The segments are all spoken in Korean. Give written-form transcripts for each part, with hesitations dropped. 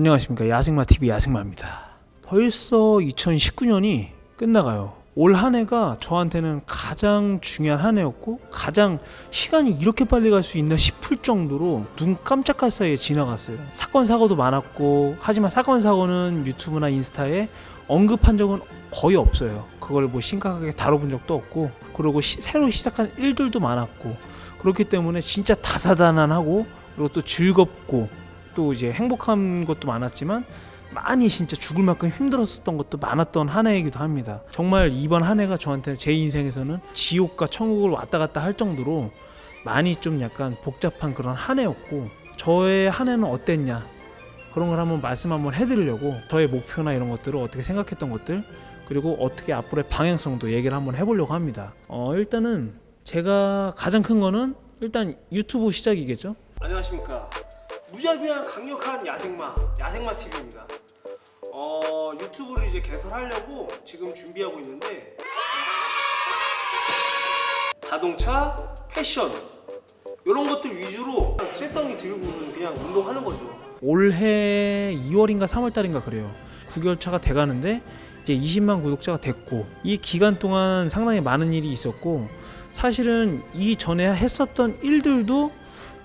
안녕하십니까. 야생마TV 야생마입니다. 벌써 2019년이 끝나가요. 올 한 해가 저한테는 가장 중요한 한 해였고, 가장 시간이 이렇게 빨리 갈 수 있나 싶을 정도로 눈 깜짝할 사이에 지나갔어요. 사건 사고도 많았고, 하지만 사건 사고는 유튜브나 인스타에 언급한 적은 거의 없어요. 그걸 뭐 심각하게 다뤄본 적도 없고, 그리고 새로 시작한 일들도 많았고, 그렇기 때문에 진짜 다사다난하고, 그리고 또 즐겁고, 또 이제 행복한 것도 많았지만 많이 진짜 죽을 만큼 힘들었었던 것도 많았던 한 해이기도 합니다. 정말 이번 한 해가 저한테 제 인생에서는 지옥과 천국을 왔다 갔다 할 정도로 많이 좀 약간 복잡한 그런 한 해였고, 저의 한 해는 어땠냐 그런 걸 한번 말씀 한번 해드리려고, 저의 목표나 이런 것들을 어떻게 생각했던 것들, 그리고 어떻게 앞으로의 방향성도 얘기를 한번 해보려고 합니다. 일단은 제가 가장 큰 거는 일단 유튜브 시작이겠죠. 안녕하십니까. 무자비한 강력한 야생마TV입니다. 유튜브를 이제 개설하려고 지금 준비하고 있는데, 자동차, 패션 이런 것들 위주로 쇳덩이 들고 그냥 운동하는 거죠. 올해 2월인가 3월달인가 그래요. 9개월 차가 돼가는데 이제 20만 구독자가 됐고, 이 기간 동안 상당히 많은 일이 있었고, 사실은 이전에 했었던 일들도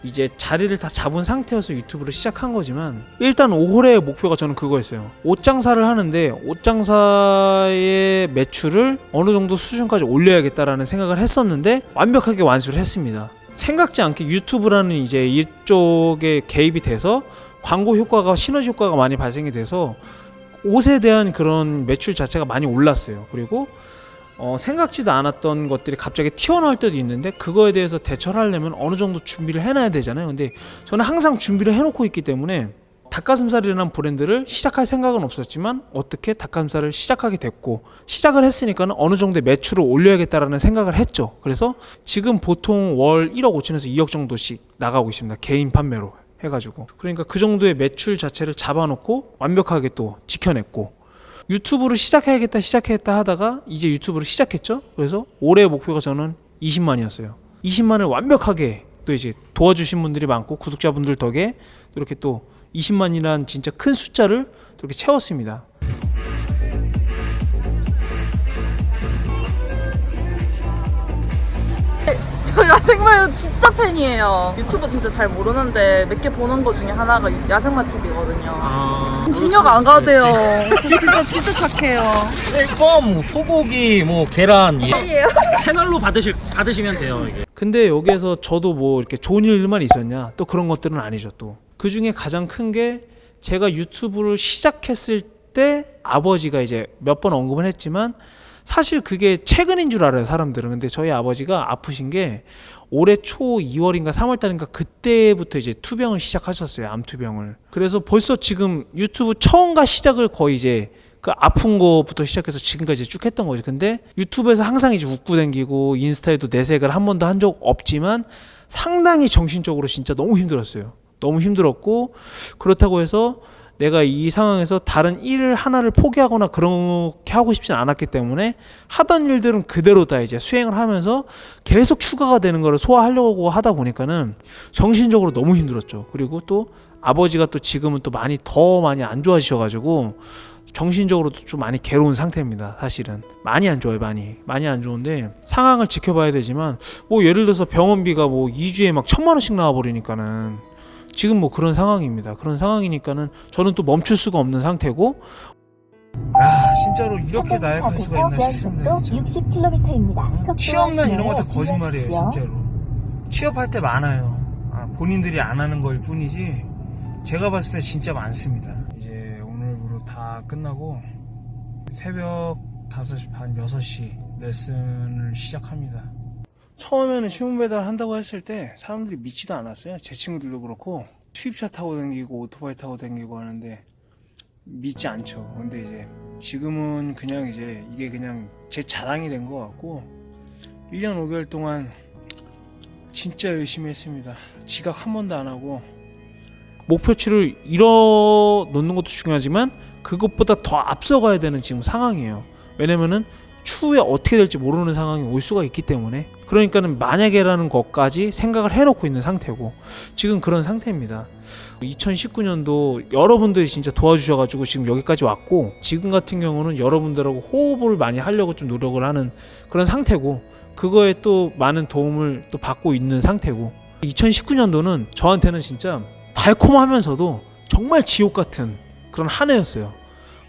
이제 자리를 다 잡은 상태여서 유튜브를 시작한 거지만, 일단 올해의 목표가 저는 그거였어요. 옷 장사를 하는데 옷 장사의 매출을 어느 정도 수준까지 올려야겠다라는 생각을 했었는데, 완벽하게 완수를 했습니다. 생각지 않게 유튜브라는 이제 이쪽에 개입이 돼서 광고 효과가, 시너지 효과가 많이 발생이 돼서 옷에 대한 그런 매출 자체가 많이 올랐어요. 그리고 생각지도 않았던 것들이 갑자기 튀어나올 때도 있는데, 그거에 대해서 대처를 하려면 어느 정도 준비를 해놔야 되잖아요. 근데 저는 항상 준비를 해놓고 있기 때문에 닭가슴살이라는 브랜드를 시작할 생각은 없었지만, 어떻게 닭가슴살을 시작하게 됐고, 시작을 했으니까 어느 정도의 매출을 올려야겠다라는 생각을 했죠. 그래서 지금 보통 월 1억 5천에서 2억 정도씩 나가고 있습니다. 개인 판매로 해가지고. 그러니까 그 정도의 매출 자체를 잡아놓고 완벽하게 또 지켜냈고, 유튜브를 시작해야겠다 하다가 이제 유튜브를 시작했죠. 그래서 올해의 목표가 저는 20만이었어요. 20만을 완벽하게 또 이제 도와주신 분들이 많고, 구독자분들 덕에 이렇게 또 20만이란 진짜 큰 숫자를 이렇게 채웠습니다. 저 야생마 진짜 팬이에요. 유튜브 진짜 잘 모르는데 몇 개 보는 거 중에 하나가 야생마TV거든요. 진여가 안 가도 돼요. 진짜 착해요. 껌, 소고기, 계란 아니에요. 채널로 받으시면 돼요. 이게. 근데 여기에서 저도 뭐 이렇게 좋은 일만 있었냐, 또 그런 것들은 아니죠. 또 그 중에 가장 큰 게, 제가 유튜브를 시작했을 때 아버지가 이제 몇 번 언급은 했지만 사실 그게 최근인 줄 알아요, 사람들은. 근데 저희 아버지가 아프신 게 올해 초 2월인가 3월달인가 그때부터 이제 투병을 시작하셨어요. 암투병을. 그래서 벌써 지금 유튜브 처음과 시작을 거의 이제 그 아픈 거부터 시작해서 지금까지 쭉 했던 거죠. 근데 유튜브에서 항상 이제 웃고 댕기고, 인스타에도 내색을 한 번도 한 적 없지만 상당히 정신적으로 진짜 너무 힘들었어요. 너무 힘들었고, 그렇다고 해서 내가 이 상황에서 다른 일 하나를 포기하거나 그렇게 하고 싶진 않았기 때문에 하던 일들은 그대로 다 이제 수행을 하면서 계속 추가가 되는 거를 소화하려고 하다 보니까는 정신적으로 너무 힘들었죠. 그리고 또 아버지가 또 지금은 또 더 많이 안 좋아지셔가지고 정신적으로도 좀 많이 괴로운 상태입니다. 사실은 많이 안 좋아요. 많이 안 좋은데, 상황을 지켜봐야 되지만 예를 들어서 병원비가 2주에 막 1,000만 원씩 나와버리니까는 지금 그런 상황입니다. 그런 상황이니까는 저는 또 멈출 수가 없는 상태고, 진짜로 이렇게 나약할 수가 있나 싶습니다. 60km입니다. 취업난 이런 거 다 거짓말이에요. 진짜로 취업할 때 많아요. 본인들이 안 하는 거일 뿐이지 제가 봤을 때 진짜 많습니다. 이제 오늘부로 다 끝나고 새벽 5시 반 6시 레슨을 시작합니다. 처음에는 신문 배달 한다고 했을 때 사람들이 믿지도 않았어요. 제 친구들도 그렇고, 수입차 타고 다니고 오토바이 타고 다니고 하는데 믿지 않죠. 근데 이제 지금은 그냥 이제 이게 그냥 제 자랑이 된 것 같고, 1년 5개월 동안 진짜 열심히 했습니다. 지각 한 번도 안 하고, 목표치를 이뤄 놓는 것도 중요하지만 그것보다 더 앞서가야 되는 지금 상황이에요. 왜냐면은 추후에 어떻게 될지 모르는 상황이 올 수가 있기 때문에, 그러니까는 만약에라는 것까지 생각을 해놓고 있는 상태고, 지금 그런 상태입니다. 2019년도 여러분들이 진짜 도와주셔가지고 지금 여기까지 왔고, 지금 같은 경우는 여러분들하고 호흡을 많이 하려고 좀 노력을 하는 그런 상태고, 그거에 또 많은 도움을 또 받고 있는 상태고, 2019년도는 저한테는 진짜 달콤하면서도 정말 지옥 같은 그런 한 해였어요.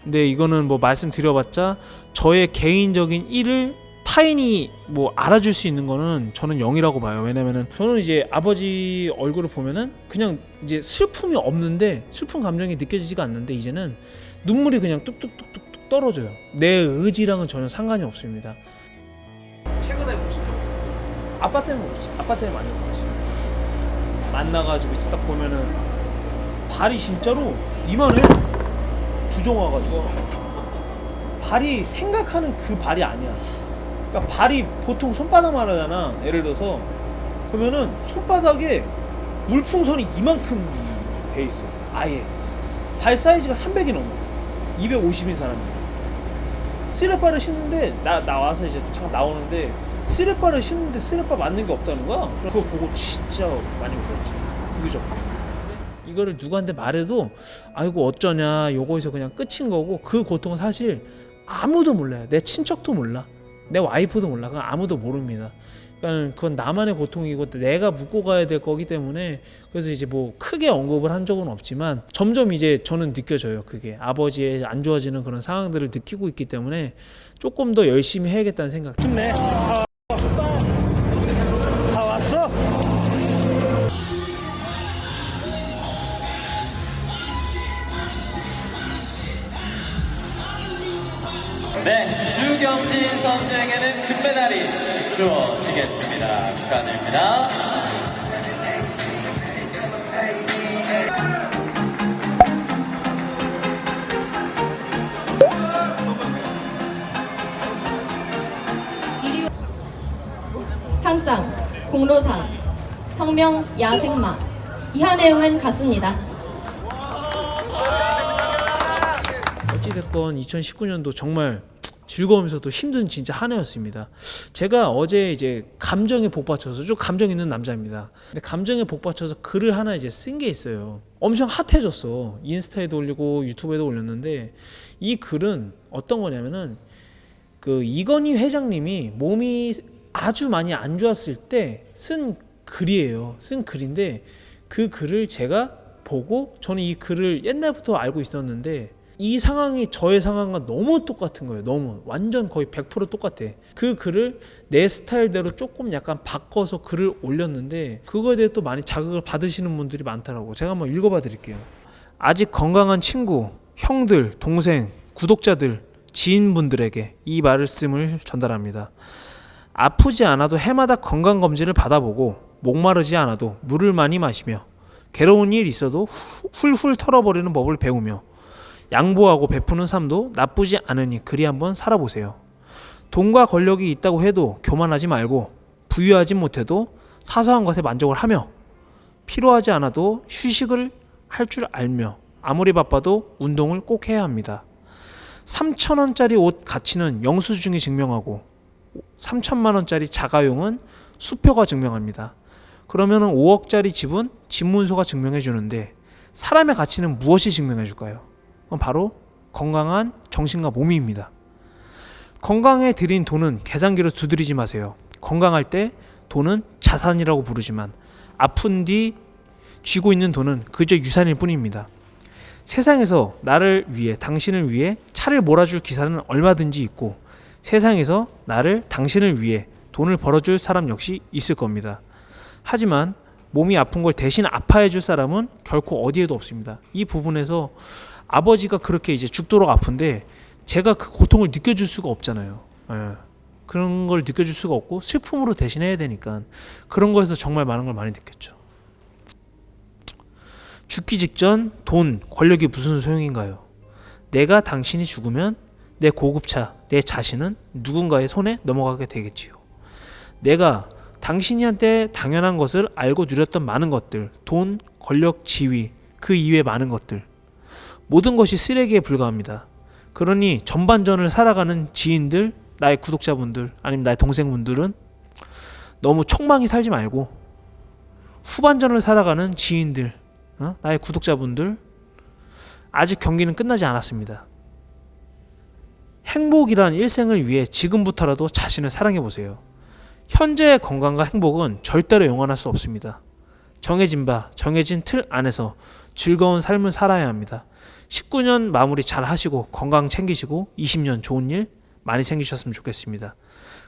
근데 이거는 뭐 말씀드려봤자 저의 개인적인 일을 타인이 뭐 알아줄 수 있는 거는 저는 0이라고 봐요. 왜냐면은 저는 이제 아버지 얼굴을 보면은 그냥 이제 슬픔이 없는데, 슬픈 감정이 느껴지지가 않는데, 이제는 눈물이 그냥 뚝뚝뚝뚝 떨어져요. 내 의지랑은 전혀 상관이 없습니다. 최근에 무슨 일 없었어요? 아빠 때문에 그렇지. 아빠 때문에 많이 그렇지. 만나가지고 이제 딱 보면은 발이 진짜로 이만해. 부종 와가지고 발이 생각하는 그 발이 아니야. 그러니까 발이 보통 손바닥만 하잖아. 예를 들어서 그러면은 손바닥에 물풍선이 이만큼 돼 있어. 아예 발 사이즈가 300이 넘어. 250인 사람이 쓰레빠를 신는데 나와서 이제 잠깐 나오는데, 쓰레빠를 신는데 쓰레빠 맞는 게 없다는 거야. 그거 보고 진짜 많이 울었지. 그저께 이거를 누구한테 말해도 아이고 어쩌냐, 요거에서 그냥 끝인 거고, 그 고통은 사실 아무도 몰라요. 내 친척도 몰라, 내 와이프도 몰라. 그건 아무도 모릅니다. 그러니까 그건 나만의 고통이고 내가 묻고 가야 될 거기 때문에, 그래서 이제 뭐 크게 언급을 한 적은 없지만 점점 이제 저는 느껴져요. 그게 아버지의 안 좋아지는 그런 상황들을 느끼고 있기 때문에 조금 더 열심히 해야겠다는 생각. 네. 다 왔어? 네, 주경진 선수에게는 금메달이 주어지겠습니다. 축하드립니다. 상장, 공로상, 성명, 야생마, 이하내용은 같습니다. 어찌됐건 2019년도 정말 즐거우면서도 힘든 진짜 한 해였습니다. 제가 어제 이제 감정에 복받쳐서, 좀 감정 있는 남자입니다. 근데 감정에 복받쳐서 글을 하나 이제 쓴 게 있어요. 엄청 핫해졌어. 인스타에도 올리고 유튜브에도 올렸는데, 이 글은 어떤 거냐면은 그 이건희 회장님이 몸이 아주 많이 안 좋았을 때 쓴 글이에요. 쓴 글인데, 그 글을 제가 보고, 저는 이 글을 옛날부터 알고 있었는데 이 상황이 저의 상황과 너무 똑같은 거예요. 너무 완전 거의 100% 똑같아. 그 글을 내 스타일대로 조금 약간 바꿔서 글을 올렸는데, 그거에 대해 또 많이 자극을 받으시는 분들이 많더라고요. 제가 한번 읽어봐 드릴게요. 아직 건강한 친구, 형들, 동생, 구독자들, 지인분들에게 이 말씀을 전달합니다. 아프지 않아도 해마다 건강검진을 받아보고, 목마르지 않아도 물을 많이 마시며, 괴로운 일 있어도 훌훌 털어버리는 법을 배우며, 양보하고 베푸는 삶도 나쁘지 않으니 그리 한번 살아보세요. 돈과 권력이 있다고 해도 교만하지 말고, 부유하지 못해도 사소한 것에 만족을 하며, 필요하지 않아도 휴식을 할 줄 알며, 아무리 바빠도 운동을 꼭 해야 합니다. 3,000원짜리 옷 가치는 영수증이 증명하고 3,000만 원짜리 자가용은 수표가 증명합니다. 그러면 5억짜리 집은 집문서가 증명해 주는데, 사람의 가치는 무엇이 증명해 줄까요? 바로 건강한 정신과 몸입니다. 건강에 들인 돈은 계산기로 두드리지 마세요. 건강할 때 돈은 자산이라고 부르지만, 아픈 뒤 쥐고 있는 돈은 그저 유산일 뿐입니다. 세상에서 나를 위해, 당신을 위해 차를 몰아줄 기사는 얼마든지 있고, 세상에서 나를, 당신을 위해 돈을 벌어줄 사람 역시 있을 겁니다. 하지만 몸이 아픈 걸 대신 아파해 줄 사람은 결코 어디에도 없습니다. 이 부분에서 아버지가 그렇게 이제 죽도록 아픈데 제가 그 고통을 느껴줄 수가 없잖아요. 그런 걸 느껴줄 수가 없고 슬픔으로 대신해야 되니까, 그런 거에서 정말 많은 걸 많이 느꼈죠. 죽기 직전 돈, 권력이 무슨 소용인가요? 내가 당신이 죽으면 내 고급차, 내 자신은 누군가의 손에 넘어가게 되겠지요. 내가 당신이한테 당연한 것을 알고 누렸던 많은 것들, 돈, 권력, 지위, 그 이외의 많은 것들, 모든 것이 쓰레기에 불과합니다. 그러니 전반전을 살아가는 지인들, 나의 구독자분들 아니면 나의 동생분들은 너무 촉망이 살지 말고 후반전을 살아가는 지인들, 나의 구독자분들, 아직 경기는 끝나지 않았습니다. 행복이란 일생을 위해 지금부터라도 자신을 사랑해보세요. 현재의 건강과 행복은 절대로 영원할 수 없습니다. 정해진 틀 안에서 즐거운 삶을 살아야 합니다. 19년 마무리 잘 하시고 건강 챙기시고 20년 좋은 일 많이 생기셨으면 좋겠습니다.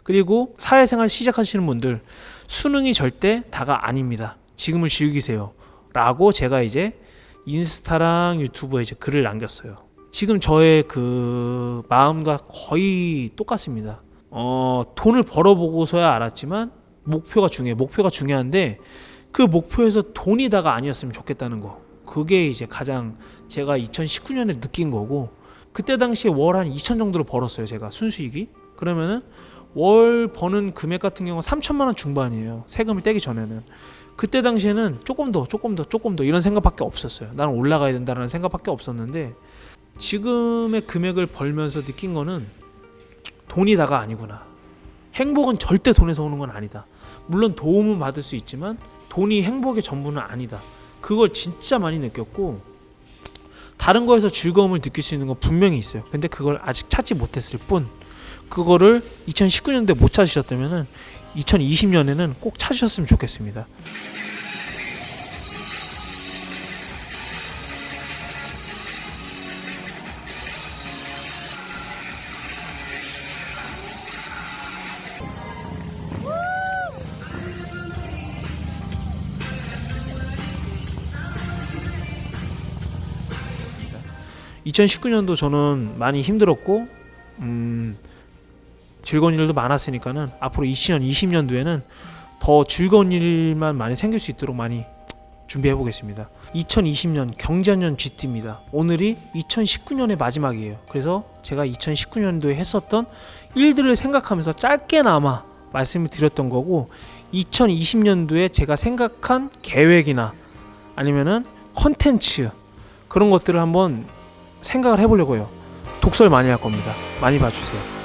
그리고 사회생활 시작하시는 분들, 수능이 절대 다가 아닙니다. 지금을 즐기세요 라고 제가 이제 인스타랑 유튜브에 이제 글을 남겼어요. 지금 저의 그 마음과 거의 똑같습니다. 돈을 벌어보고서야 알았지만 목표가 중요한데 그 목표에서 돈이 다가 아니었으면 좋겠다는 거, 그게 이제 가장 제가 2019년에 느낀 거고, 그때 당시에 월 한 2천 정도로 벌었어요. 제가 순수익이. 그러면은 월 버는 금액 같은 경우 3천만 원 중반이에요. 세금을 떼기 전에는. 그때 당시에는 조금 더 이런 생각밖에 없었어요. 나는 올라가야 된다는 생각밖에 없었는데, 지금의 금액을 벌면서 느낀 거는 돈이 다가 아니구나. 행복은 절대 돈에서 오는 건 아니다. 물론 도움은 받을 수 있지만 돈이 행복의 전부는 아니다. 그걸 진짜 많이 느꼈고, 다른 거에서 즐거움을 느낄 수 있는 건 분명히 있어요. 근데 그걸 아직 찾지 못했을 뿐, 그거를 2019년도에 못 찾으셨다면 2020년에는 꼭 찾으셨으면 좋겠습니다. (2019년도) 저는 많이 힘들었고 즐거운 일도 많았으니까는 앞으로 2020년도에는 더 즐거운 일만 많이 생길 수 있도록 많이 준비해 보겠습니다. 2020년 경자년 GT입니다. 오늘이 2019년의 마지막이에요. 그래서 제가 2019년도에 했었던 일들을 생각하면서 짧게나마 말씀을 드렸던 거고, 2020년도에 제가 생각한 계획이나 아니면은 컨텐츠, 그런 것들을 한번 생각을 해보려고요. 독설 많이 할 겁니다. 많이 봐주세요.